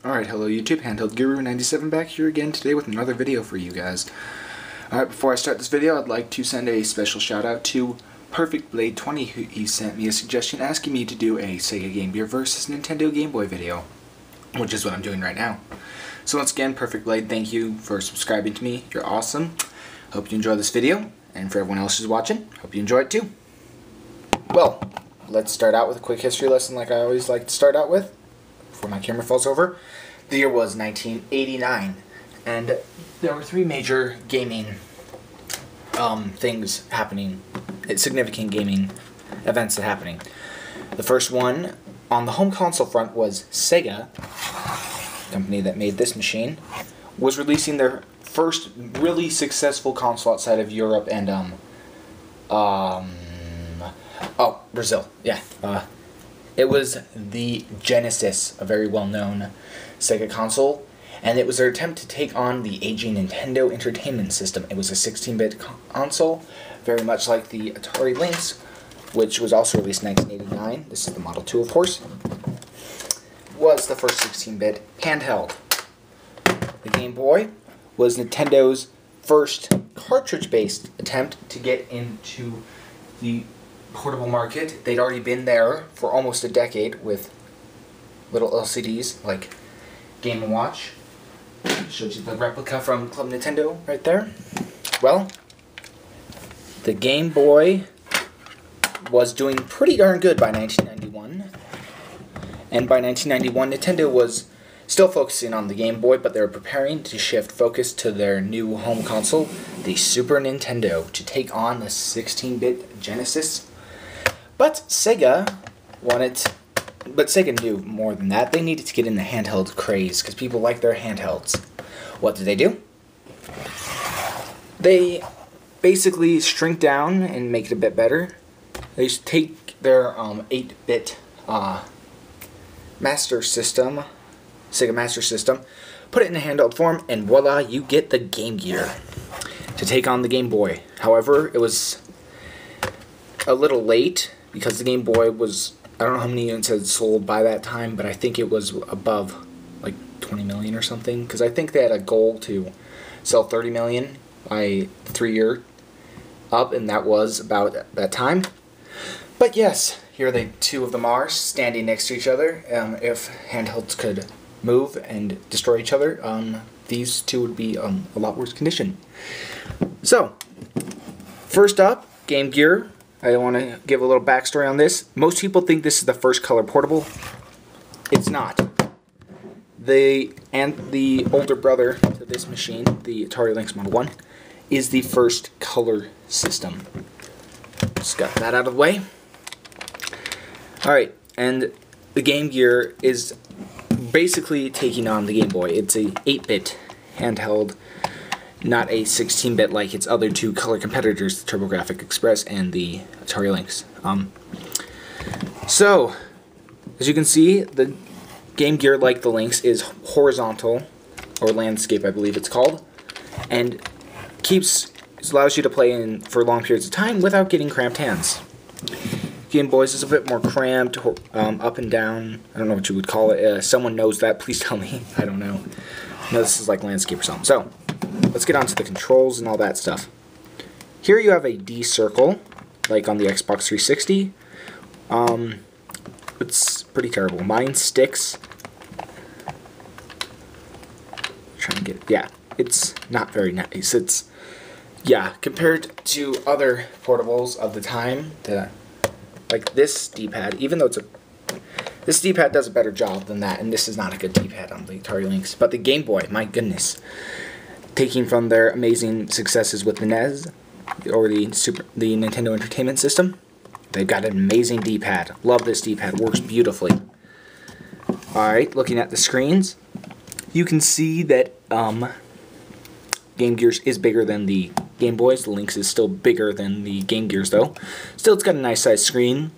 Alright, hello YouTube, Handheld Guru 97 back here again today with another video for you guys. Alright, before I start this video, I'd like to send a special shout out to Perfect Blade 20, who he sent me a suggestion asking me to do a Sega Game Gear versus Nintendo Game Boy video, which is what I'm doing right now. So once again, Perfect Blade, thank you for subscribing to me. You're awesome. Hope you enjoy this video, and for everyone else who's watching, hope you enjoy it too. Well, let's start out with a quick history lesson like I always like to start out with, before my camera falls over. The year was 1989, and there were three major gaming things happening, significant gaming events that happening. The first one on the home console front was Sega, the company that made this machine, was releasing their first really successful console outside of Europe and Brazil. Yeah. It was the Genesis, a very well-known Sega console, and it was their attempt to take on the aging Nintendo Entertainment System. It was a 16-bit console, very much like the Atari Lynx, which was also released in 1989. This is the Model 2, of course. Was the first 16-bit handheld. The Game Boy was Nintendo's first cartridge-based attempt to get into the portable market. They'd already been there for almost a decade with little LCDs like Game & Watch. Shows you the replica from Club Nintendo right there. Well, the Game Boy was doing pretty darn good by 1991. And by 1991, Nintendo was still focusing on the Game Boy, but they were preparing to shift focus to their new home console, the Super Nintendo, to take on the 16-bit Genesis. But Sega knew more than that. They needed to get in the handheld craze because people like their handhelds. What did they do? They basically shrink down and make it a bit better. They take their 8-bit Master System, Sega Master System, put it in a handheld form, and voila, you get the Game Gear to take on the Game Boy. However, it was a little late because the Game Boy was, I don't know how many units had sold by that time, but I think it was above like 20 million or something, because I think they had a goal to sell 30 million by the 3-year up, and that was about that time. But yes, here they two of them are standing next to each other. If handhelds could move and destroy each other, these two would be a lot worse condition. So, first up, Game Gear. I want to give a little backstory on this. Most people think this is the first color portable. It's not. The older brother to this machine, the Atari Lynx Model 1, is the first color system. Just got that out of the way. Alright, and the Game Gear is basically taking on the Game Boy. It's a 8-bit handheld, not a 16-bit like its other two color competitors, the TurboGrafx Express and the Atari Lynx. So, as you can see, the Game Gear, like the Lynx, is horizontal, or landscape I believe it's called, and allows you to play for long periods of time without getting cramped hands. Game Boys is a bit more cramped, up and down. I don't know what you would call it. Someone knows that, please tell me. I don't know. No, this is like landscape or something. So, let's get on to the controls and all that stuff. Here you have a D circle, like on the Xbox 360. It's pretty terrible. Mine sticks. Yeah, it's not very nice. Yeah, compared to other portables of the time, like this D-pad, even though this D-pad does a better job than that, and this is not a good D-pad on the Atari Lynx. But the Game Boy, my goodness, taking from their amazing successes with the NES, or the Nintendo Entertainment System, they've got an amazing D-pad. Love this D-pad, works beautifully. Alright, looking at the screens, you can see that Game Gears is bigger than the Game Boys. The Lynx is still bigger than the Game Gears though. Still, it's got a nice size screen,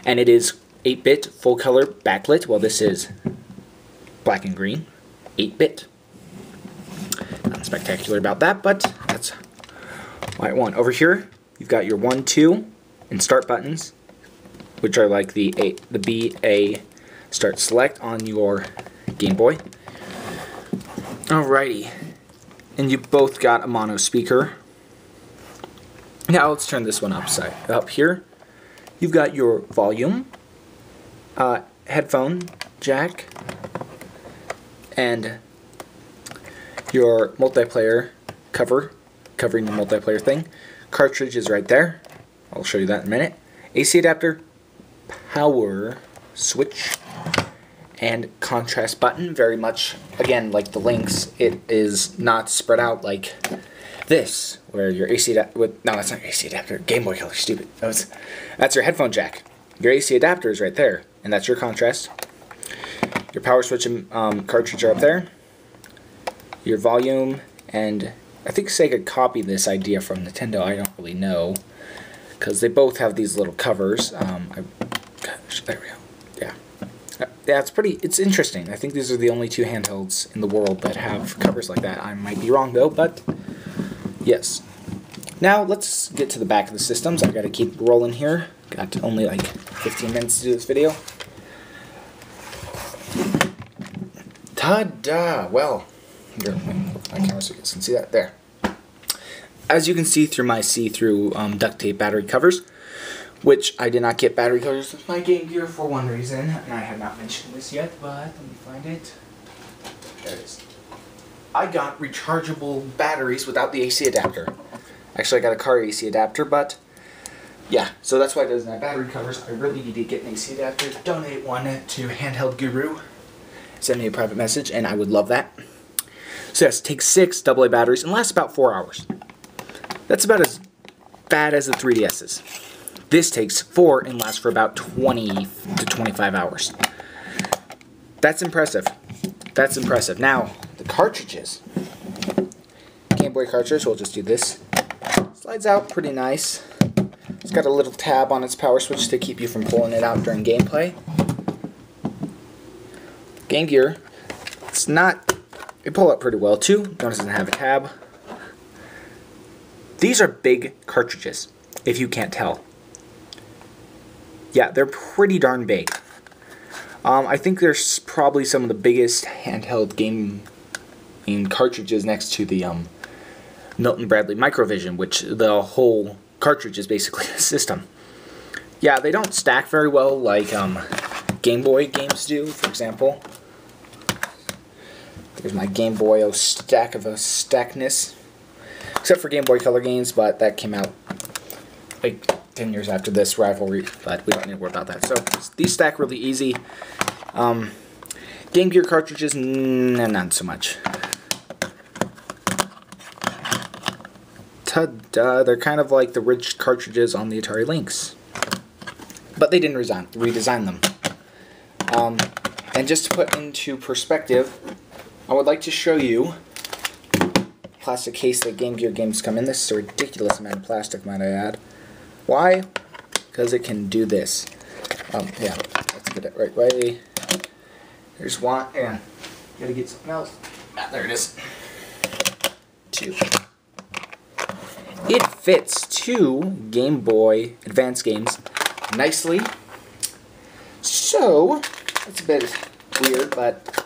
and it is 8-bit full color backlit, while this is black and green 8-bit. Nothing spectacular about that, but that's what I want. Over here, you've got your 1, 2, and start buttons, which are like the B, A, start select on your Game Boy. Alrighty. And you both got a mono speaker. Now let's turn this one up here. You've got your volume, headphone jack, and your multiplayer covering the multiplayer thing. Cartridge is right there. I'll show you that in a minute. AC adapter, power switch, and contrast button. Very much, again, like the links, it is not spread out like this, where your AC adapter, no, that's not your AC adapter, Game Boy Color, stupid. That's your headphone jack. Your AC adapter is right there, and that's your contrast. Your power switch and cartridge are up there. Your volume, and I think Sega copied this idea from Nintendo, I don't really know, because they both have these little covers. Gosh, there we go, yeah. Yeah, it's interesting. I think these are the only two handhelds in the world that have covers like that. I might be wrong though, but yes. Now let's get to the back of the systems. I've got to keep rolling here. Got only like 15 minutes to do this video. Ta-da! Well, here, my camera so you guys can see that. There. As you can see through my see-through duct tape battery covers, which I did not get battery covers with my Game Gear for one reason, and I have not mentioned this yet, but let me find it. There it is. I got rechargeable batteries without the AC adapter. Actually, I got a car AC adapter, but yeah, so that's why it doesn't have battery covers. I really need to get an AC adapter. Donate one to Handheld Guru. Send me a private message, and I would love that. So yes, take 6 AA batteries and lasts about 4 hours. That's about as bad as the 3DS's. This takes 4 and lasts for about 20 to 25 hours. That's impressive. That's impressive. Now, the cartridges. Game Boy cartridge, we'll just do this. Slides out pretty nice. It's got a little tab on its power switch to keep you from pulling it out during gameplay. Game Gear, it's not, they pull up pretty well too. Notice it doesn't have a tab. These are big cartridges, if you can't tell. Yeah, they're pretty darn big. I think there's probably some of the biggest handheld game cartridges next to the Milton Bradley Microvision, which the whole cartridge is basically a system. Yeah, they don't stack very well like Game Boy games do, for example. There's my Game Boy stack of a stackness. Except for Game Boy Color games, but that came out like 10 years after this rivalry, but we don't need to worry about that. So these stack really easy. Game Gear cartridges, not so much. Ta-da! They're kind of like the rich cartridges on the Atari Lynx. But they didn't redesign them. And just to put into perspective, I would like to show you the plastic case that Game Gear games come in. This is a ridiculous amount of plastic, might I add. Why? Because it can do this. Yeah, let's get it right way. There's one, and gotta get something else. Ah, there it is. 2. It fits 2 Game Boy Advance games nicely. So, that's a bit weird, but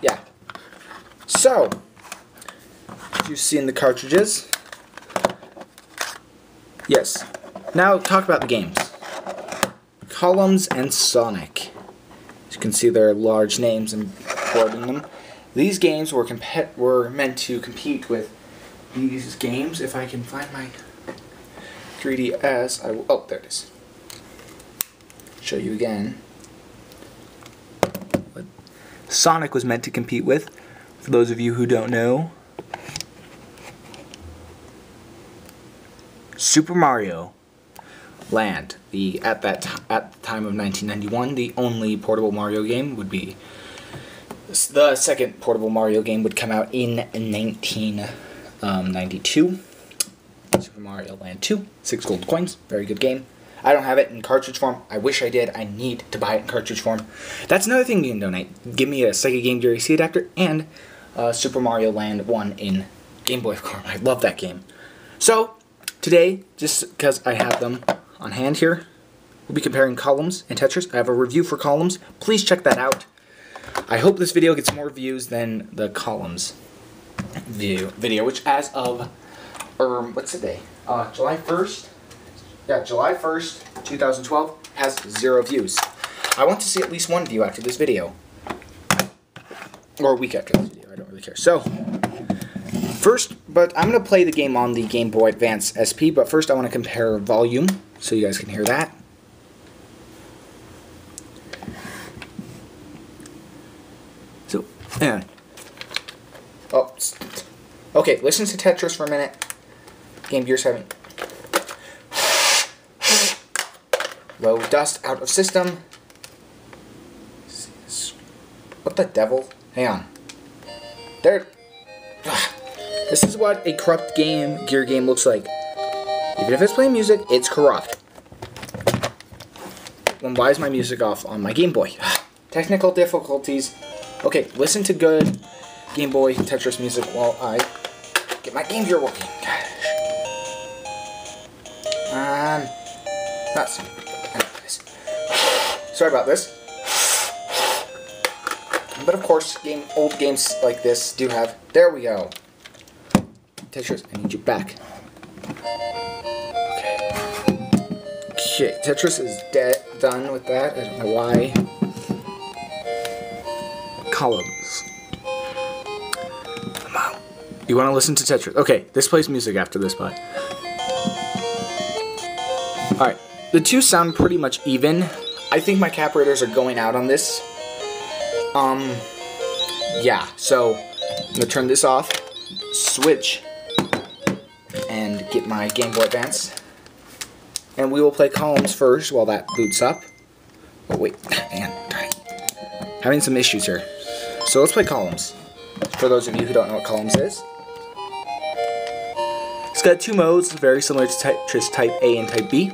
yeah. So, as you see in the cartridges, yes. Now talk about the games. Columns and Sonic. As you can see, there are large names imported in them. These games were meant to compete with these games. If I can find my 3DS, I will. Oh, there it is. Show you again. What Sonic was meant to compete with. For those of you who don't know, Super Mario Land. At the time of 1991, the only portable Mario game would be the second portable Mario game would come out in 1992. Super Mario Land 2, 6 gold coins, very good game. I don't have it in cartridge form. I wish I did. I need to buy it in cartridge form. That's another thing you can donate. Give me a Sega Game Gear AC adapter and Super Mario Land 1 in Game Boy form. I love that game. So, today, just because I have them on hand here, we'll be comparing Columns and Tetris. I have a review for Columns. Please check that out. I hope this video gets more views than the columns video, which as of, what's the day? July 1st? Yeah, July 1st, 2012, has 0 views. I want to see at least 1 view after this video. Or a week after this video, I don't really care. So, first, but I'm going to play the game on the Game Boy Advance SP, but first I want to compare volume, so you guys can hear that. So, yeah. Oh, okay, listen to Tetris for a minute. Game Gear 7. Low dust out of system. What the devil? Hang on. There. This is what a corrupt Game Gear game looks like. Even if it's playing music, it's corrupt. Then why is my music off on my Game Boy? Technical difficulties. Okay, listen to good Game Boy Tetris music while I get my Game Gear working. Sorry about this. But of course, old games like this do have... There we go. Tetris, I need you back. Okay, Tetris is done with that. I don't know why. Columns. Come on. You want to listen to Tetris? Okay, this plays music after this part. Alright, the two sound pretty much even. I think my carburetors are going out on this. Yeah, so I'm gonna turn this off, switch, and get my Game Boy Advance. And we will play columns first while that boots up. Oh wait, man, having some issues here. So let's play columns. For those of you who don't know what columns is. It's got 2 modes, very similar to Tetris Type A and Type B.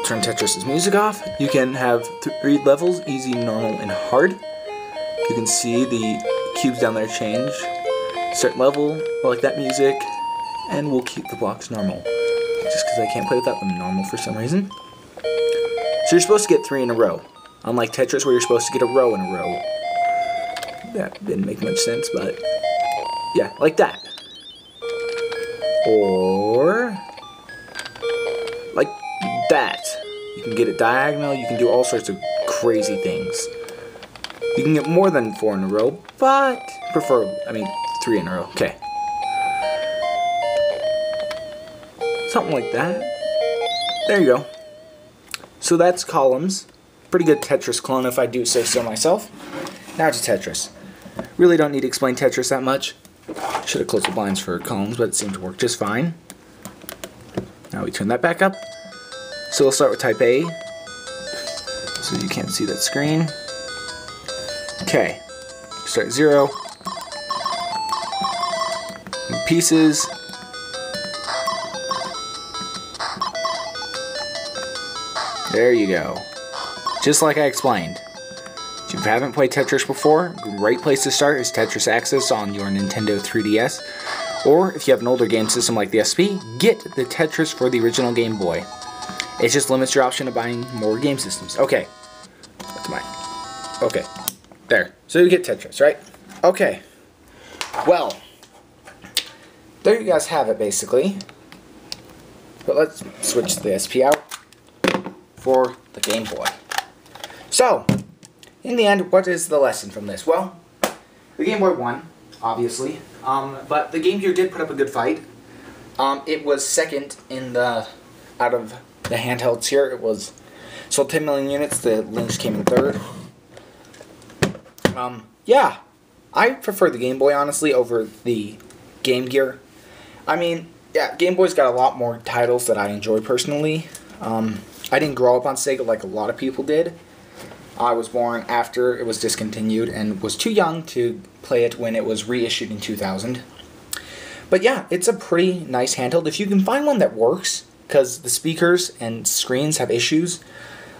Turn Tetris' music off. You can have 3 levels, easy, normal, and hard. You can see the cubes down there change. Start level, like that music, and we'll keep the blocks normal. Just because I can't play without them normal for some reason. So you're supposed to get 3 in a row. Unlike Tetris where you're supposed to get a row in a row. That didn't make much sense, but yeah, like that. Or like that. You can get it diagonal, you can do all sorts of crazy things. You can get more than 4 in a row, but I mean 3 in a row. Okay. Something like that. There you go. So that's columns. Pretty good Tetris clone if I do say so myself. Now to Tetris. Really don't need to explain Tetris that much. Should have closed the blinds for columns, but it seemed to work just fine. Now we turn that back up. So we'll start with Type A. So you can't see that screen. Okay. Start 0. Pieces. There you go. Just like I explained. If you haven't played Tetris before, a great place to start is Tetris Access on your Nintendo 3DS. Or if you have an older game system like the SP, get the Tetris for the original Game Boy. It just limits your option of buying more game systems. Okay. What's mine? Okay. There. So you get Tetris, right? Okay. Well, there you guys have it, basically. But let's switch the SP out for the Game Boy. So, in the end, what is the lesson from this? Well, the Game Boy won, obviously. But the Game Gear did put up a good fight. It was second in the, out of the handhelds here. It was sold 10 million units. The Lynx came in third. Yeah, I prefer the Game Boy, honestly, over the Game Gear. I mean, yeah, Game Boy's got a lot more titles that I enjoy personally. I didn't grow up on Sega like a lot of people did. I was born after it was discontinued and was too young to play it when it was reissued in 2000. But yeah, it's a pretty nice handheld. If you can find one that works, because the speakers and screens have issues.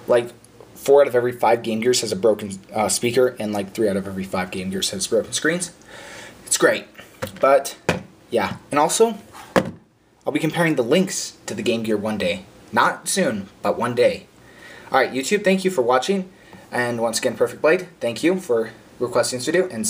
Like 4 out of every 5 Game Gears has a broken speaker, and like 3 out of every 5 Game Gears has broken screens. It's great. But yeah, and also I'll be comparing the Lynx to the Game Gear one day. Not soon, but one day. Alright, YouTube, thank you for watching. And once again, Perfect Blade, thank you for requesting this video. And